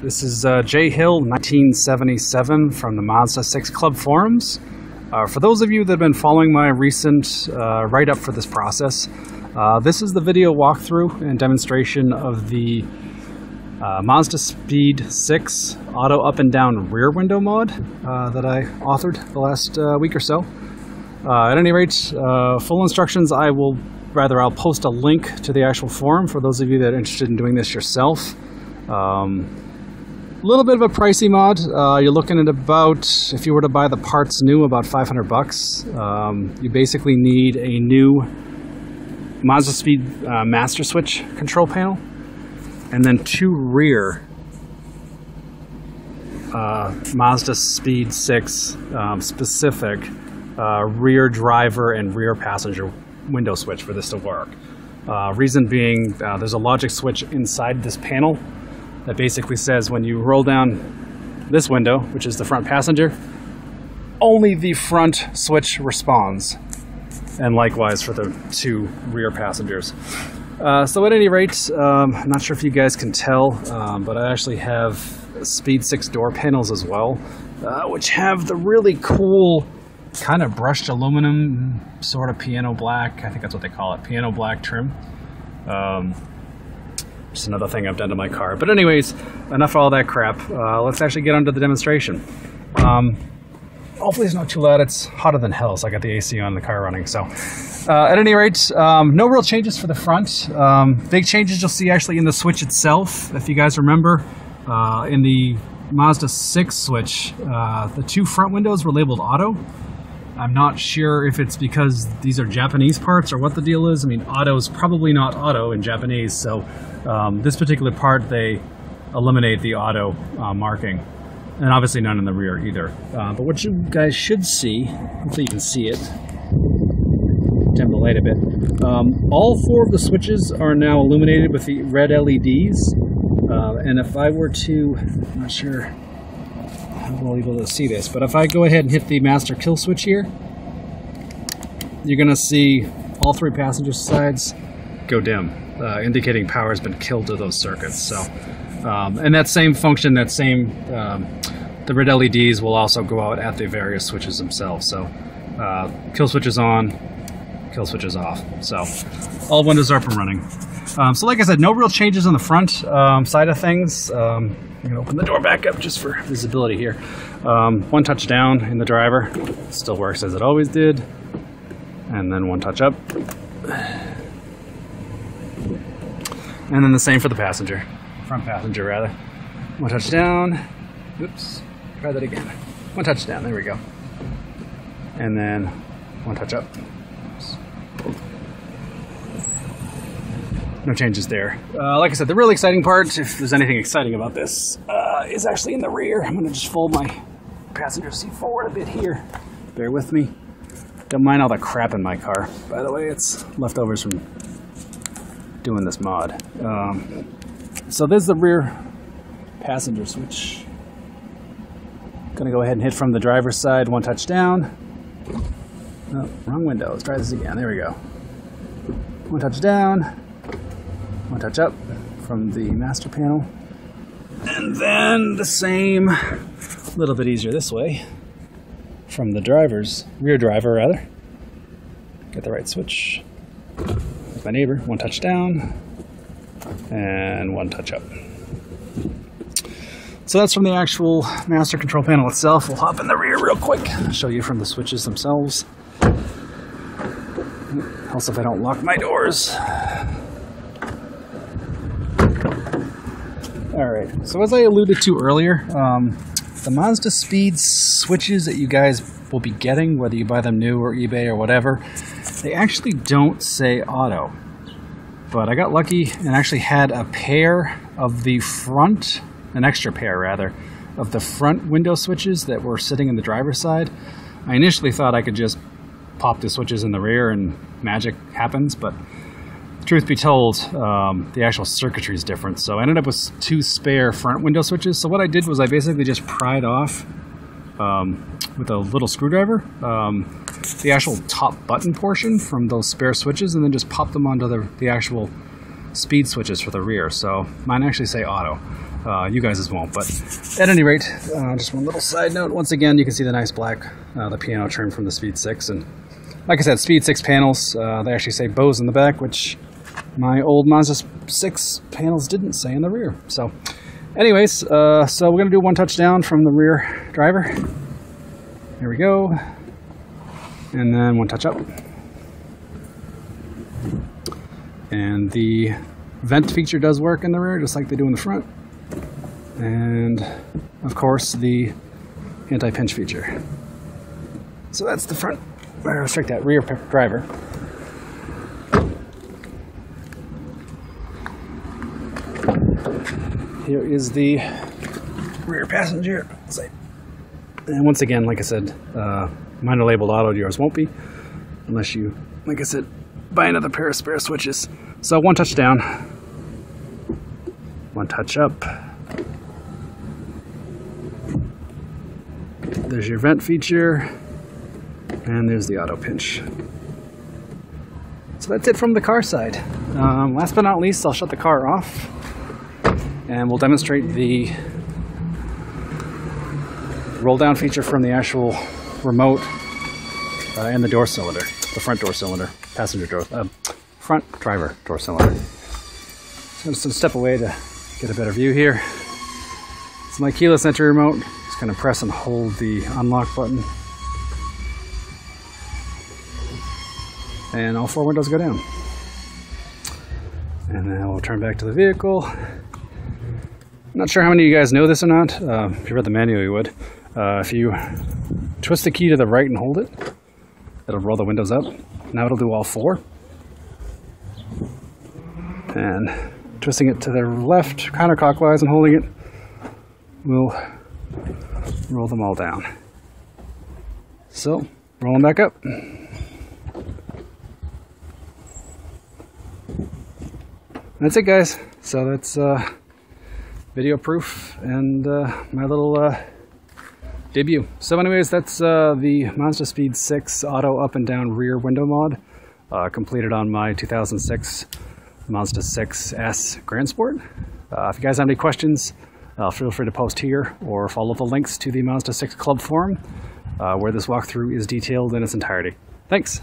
This is J Hill 1977 from the Mazda6 Club forums. For those of you that have been following my recent write-up for this process, this is the video walkthrough and demonstration of the Mazdaspeed6 auto up and down rear window mod that I authored the last week or so. At any rate, full instructions I'll post a link to the actual forum for those of you that are interested in doing this yourself. A little bit of a pricey mod. You're looking at about, if you were to buy the parts new, about $500. You basically need a new Mazdaspeed master switch control panel, and then two rear Mazdaspeed6 specific rear driver and rear passenger window switch for this to work. Reason being, there's a logic switch inside this panel that basically says when you roll down this window, which is the front passenger, only the front switch responds, and likewise for the two rear passengers. So at any rate, I'm not sure if you guys can tell, but I actually have Speed 6 door panels as well, which have the really cool kind of brushed aluminum, sort of piano black, I think that's what they call it, piano black trim. Just another thing I've done to my car. But anyways, enough of all that crap. Let's actually get onto the demonstration. Hopefully it's not too loud. It's hotter than hell, so I got the AC on, the car running. So at any rate, no real changes for the front. Big changes you'll see actually in the switch itself. If you guys remember, in the Mazda6 switch, the two front windows were labeled auto. I'm not sure if it's because these are Japanese parts or what the deal is. I mean, auto is probably not auto in Japanese, so this particular part, they eliminate the auto marking. And obviously none in the rear either. But what you guys should see, hopefully you can see it, dim the light a bit. All four of the switches are now illuminated with the red LEDs. And if I were to, I'm not sure how well you'll be able to see this, but if I go ahead and hit the master kill switch here, you're going to see all three passenger sides go dim, indicating power has been killed to those circuits. So, and that same function, the red LEDs will also go out at the various switches themselves. So, kill switch is on, kill switch is off. So, all windows are up and running. So like I said, no real changes on the front side of things. I'm going to open the door back up just for visibility here. One touch down in the driver. Still works as it always did. And then one touch up. And then the same for the passenger. Front passenger, rather. One touch down. Oops. Try that again. One touch down. There we go. And then one touch up. Oops. No changes there. Like I said, the really exciting part, if there's anything exciting about this, is actually in the rear. I'm going to just fold my passenger seat forward a bit here. Bear with me. Don't mind all the crap in my car. By the way, it's leftovers from doing this mod. So there's the rear passenger switch. Going to go ahead and hit from the driver's side, one touch down. Oh, wrong window. Let's try this again. There we go. One touch down. One touch up from the master panel, and then the same, a little bit easier this way, from the rear driver rather. Get the right switch. Like my neighbor, one touch down, and one touch up. So that's from the actual master control panel itself. We'll hop in the rear real quick, show you from the switches themselves. Also, if I don't lock my doors. Alright, so as I alluded to earlier, the Mazdaspeed switches that you guys will be getting, whether you buy them new or eBay or whatever, they actually don't say auto. But I got lucky and actually had a pair of the front, an extra pair rather, of the front window switches that were sitting in the driver's side. I initially thought I could just pop the switches in the rear and magic happens, but truth be told, the actual circuitry is different. So I ended up with two spare front window switches. So what I did was I basically just pried off with a little screwdriver the actual top button portion from those spare switches, and then just popped them onto the actual speed switches for the rear. So mine actually say auto. You guys won't, but at any rate, just one little side note. Once again, you can see the nice black, the piano trim from the Speed 6. And like I said, Speed 6 panels, they actually say Bose in the back, which my old Mazda 6 panels didn't say in the rear. So anyways, so we're going to do one touchdown from the rear driver. Here we go. And then one touch up. And the vent feature does work in the rear, just like they do in the front. And of course, the anti-pinch feature. So that's the front, restrict that rear driver. Here is the rear passenger. And once again, like I said, mine are labeled auto, yours won't be, unless you, like I said, buy another pair of spare switches. So one touch down, one touch up. There's your vent feature, and there's the auto pinch. So that's it from the car side. Last but not least, I'll shut the car off, and we'll demonstrate the roll down feature from the actual remote and the door cylinder, the front door cylinder, passenger door, front driver door cylinder. So I'm just going to step away to get a better view here. It's my keyless entry remote. Just going to press and hold the unlock button, and all four windows go down. And then we'll turn back to the vehicle. I'm not sure how many of you guys know this or not. If you read the manual, you would. If you twist the key to the right and hold it, it'll roll the windows up. Now it'll do all four. And twisting it to the left, counterclockwise, and holding it will roll them all down. So, roll them back up. That's it, guys. So that's video proof and my little debut. So anyways, that's the Mazdaspeed6 auto up and down rear window mod, completed on my 2006 Mazda6 Grand Sport. If you guys have any questions, feel free to post here or follow the links to the Mazda6 Club forum, where this walkthrough is detailed in its entirety. Thanks!